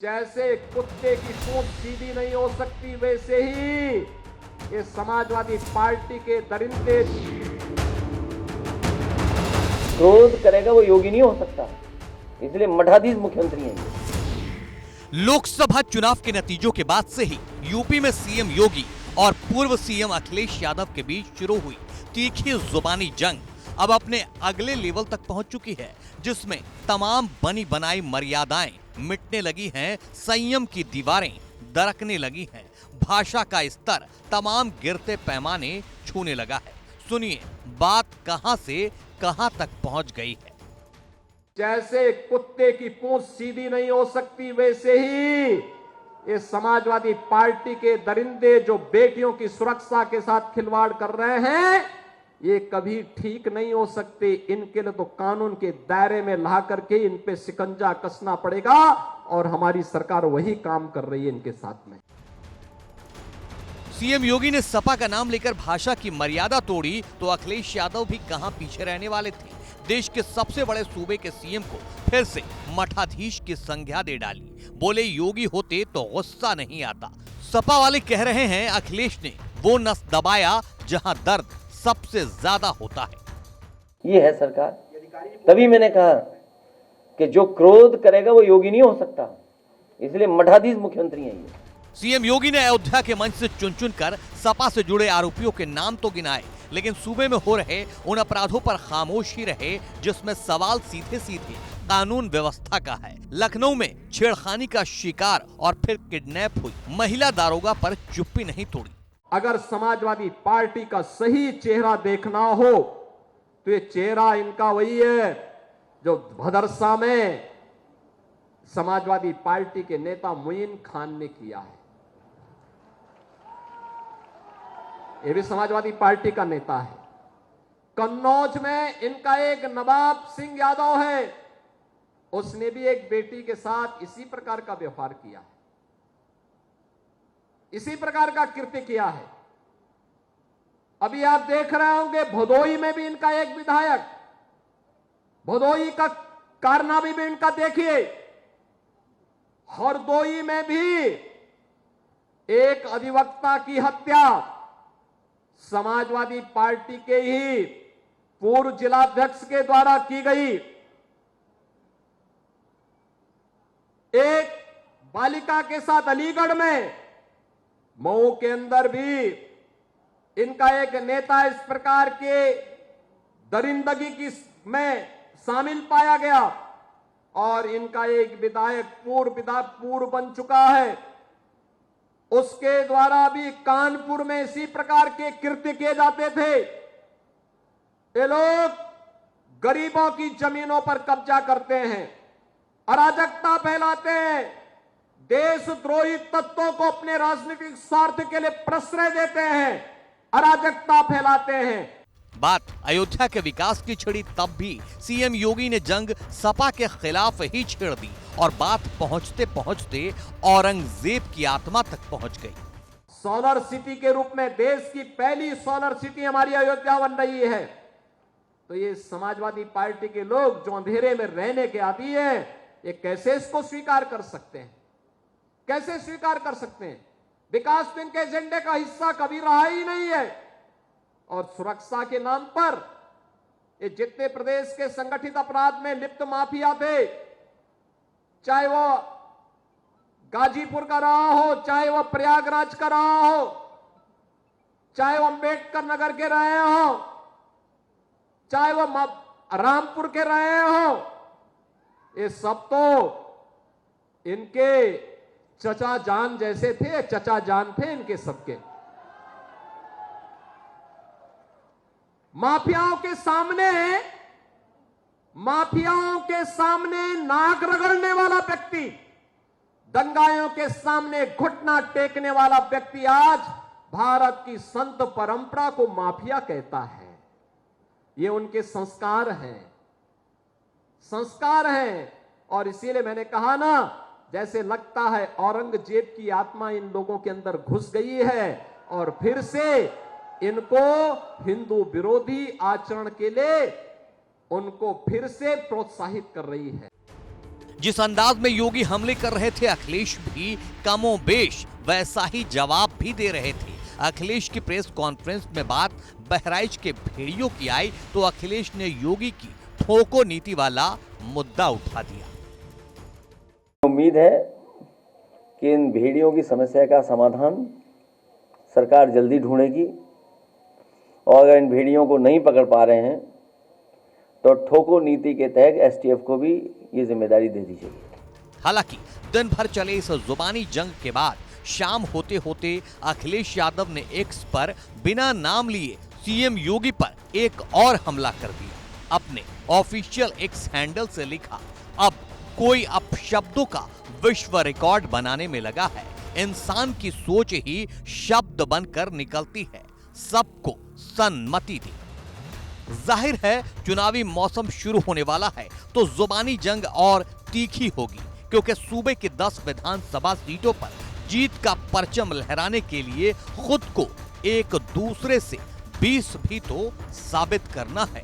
जैसे कुत्ते की पूंछ सीधी नहीं हो सकती, वैसे ही ये समाजवादी पार्टी के दरिंदे क्रोध करेगा वो योगी नहीं हो सकता, इसलिए मठाधीश मुख्यमंत्री हैं ये। लोकसभा चुनाव के नतीजों के बाद से ही यूपी में सीएम योगी और पूर्व सीएम अखिलेश यादव के बीच शुरू हुई तीखी जुबानी जंग अब अपने अगले लेवल तक पहुंच चुकी है, जिसमें तमाम बनी बनाई मर्यादाएं मिटने लगी हैं, संयम की दीवारें दरकने लगी हैं, भाषा का स्तर तमाम गिरते पैमाने छूने लगा है। सुनिए बात कहां से कहां तक पहुंच गई है। जैसे कुत्ते की पूंछ सीधी नहीं हो सकती, वैसे ही ये समाजवादी पार्टी के दरिंदे जो बेटियों की सुरक्षा के साथ खिलवाड़ कर रहे हैं, ये कभी ठीक नहीं हो सकते। इनके लिए तो कानून के दायरे में ला करके इन पे शिकंजा कसना पड़ेगा और हमारी सरकार वही काम कर रही है इनके साथ में। सीएम योगी ने सपा का नाम लेकर भाषा की मर्यादा तोड़ी तो अखिलेश यादव भी कहां पीछे रहने वाले थे। देश के सबसे बड़े सूबे के सीएम को फिर से मठाधीश की संज्ञा दे डाली। बोले योगी होते तो गुस्सा नहीं आता। सपा वाले कह रहे हैं अखिलेश ने वो नस दबाया जहां दर्द सबसे ज्यादा होता है। ये है सरकार। तभी मैंने कहा कि जो क्रोध करेगा वो योगी नहीं हो सकता, इसलिए मठाधीश मुख्यमंत्री हैं ये। सीएम योगी ने अयोध्या के मंच से चुन चुन कर सपा से जुड़े आरोपियों के नाम तो गिनाए, लेकिन सूबे में हो रहे उन अपराधों पर खामोश ही रहे जिसमें सवाल सीधे सीधे कानून व्यवस्था का है। लखनऊ में छेड़खानी का शिकार और फिर किडनैप हुई महिला दारोगा पर चुप्पी नहीं तोड़ी। अगर समाजवादी पार्टी का सही चेहरा देखना हो तो ये चेहरा इनका वही है जो भदरसा में समाजवादी पार्टी के नेता मुइन खान ने किया है। ये भी समाजवादी पार्टी का नेता है। कन्नौज में इनका एक नवाब सिंह यादव है, उसने भी एक बेटी के साथ इसी प्रकार का व्यवहार किया है, इसी प्रकार का कृत्य किया है। अभी आप देख रहे होंगे भदोई में भी इनका एक विधायक, भदोई का कारनामा भी इनका देखिए। हरदोई में भी एक अधिवक्ता की हत्या समाजवादी पार्टी के ही पूर्व जिलाध्यक्ष के द्वारा की गई। एक बालिका के साथ अलीगढ़ में, मऊ के अंदर भी इनका एक नेता इस प्रकार के दरिंदगी की में शामिल पाया गया और इनका एक विधायक पूर्व बन चुका है, उसके द्वारा भी कानपुर में इसी प्रकार के कृत्य किए जाते थे। ये लोग गरीबों की जमीनों पर कब्जा करते हैं, अराजकता फैलाते हैं, देशद्रोही तत्वों को अपने राजनीतिक स्वार्थ के लिए प्रश्रय देते हैं, अराजकता फैलाते हैं। बात अयोध्या के विकास की छिड़ी तब भी सीएम योगी ने जंग सपा के खिलाफ ही छेड़ दी और बात पहुंचते पहुंचते औरंगजेब की आत्मा तक पहुंच गई। सोलर सिटी के रूप में देश की पहली सोलर सिटी हमारी अयोध्या बन रही है, तो ये समाजवादी पार्टी के लोग जो अंधेरे में रहने के आदी हैं, ये कैसे इसको स्वीकार कर सकते हैं? कैसे स्वीकार कर सकते हैं? विकास तो इनके एजेंडे का हिस्सा कभी रहा ही नहीं है। और सुरक्षा के नाम पर ये जितने प्रदेश के संगठित अपराध में लिप्त माफिया थे, चाहे वो गाजीपुर का रहा हो, चाहे वो प्रयागराज का रहा हो, चाहे वो अंबेडकर नगर के रहे हो, चाहे वो रामपुर के रहे हो, ये सब तो इनके चचा जान जैसे थे, चचा जान थे इनके सबके। माफियाओं के सामने नाक रगड़ने वाला व्यक्ति, दंगाइयों के सामने घुटना टेकने वाला व्यक्ति आज भारत की संत परंपरा को माफिया कहता है। ये उनके संस्कार हैं और इसीलिए मैंने कहा ना, जैसे लगता है औरंगजेब की आत्मा इन लोगों के अंदर घुस गई है और फिर से इनको हिंदू विरोधी आचरण के लिए उनको फिर से प्रोत्साहित कर रही है। जिस अंदाज में योगी हमले कर रहे थे, अखिलेश भी कमोबेश वैसा ही जवाब भी दे रहे थे। अखिलेश की प्रेस कॉन्फ्रेंस में बात बहराइच के भेड़ियों की आई तो अखिलेश ने योगी की ठोको नीति वाला मुद्दा उठा दिया। उम्मीद है कि इन भेड़ियों की समस्या का समाधान सरकार जल्दी ढूंढेगी और अगर इन भेड़ियों को नहीं पकड़ पा रहे हैं तो ठोको नीति के तहत एसटीएफ को भी ये जिम्मेदारी दे दी जाएगी। हालांकि दिन भर चले इस जुबानी जंग के बाद शाम होते होते अखिलेश यादव ने एक्स पर बिना नाम लिए सीएम योगी पर एक और हमला कर दिया। अपने ऑफिशियल एक्स हैंडल से लिखा, अब कोई अपशब्दों का विश्व रिकॉर्ड बनाने में लगा है। इंसान की सोच ही शब्द बनकर निकलती है, सबको सन्मति दी। जाहिर है चुनावी मौसम शुरू होने वाला है तो जुबानी जंग और तीखी होगी, क्योंकि सूबे की 10 विधानसभा सीटों पर जीत का परचम लहराने के लिए खुद को एक दूसरे से 20 भी तो साबित करना है।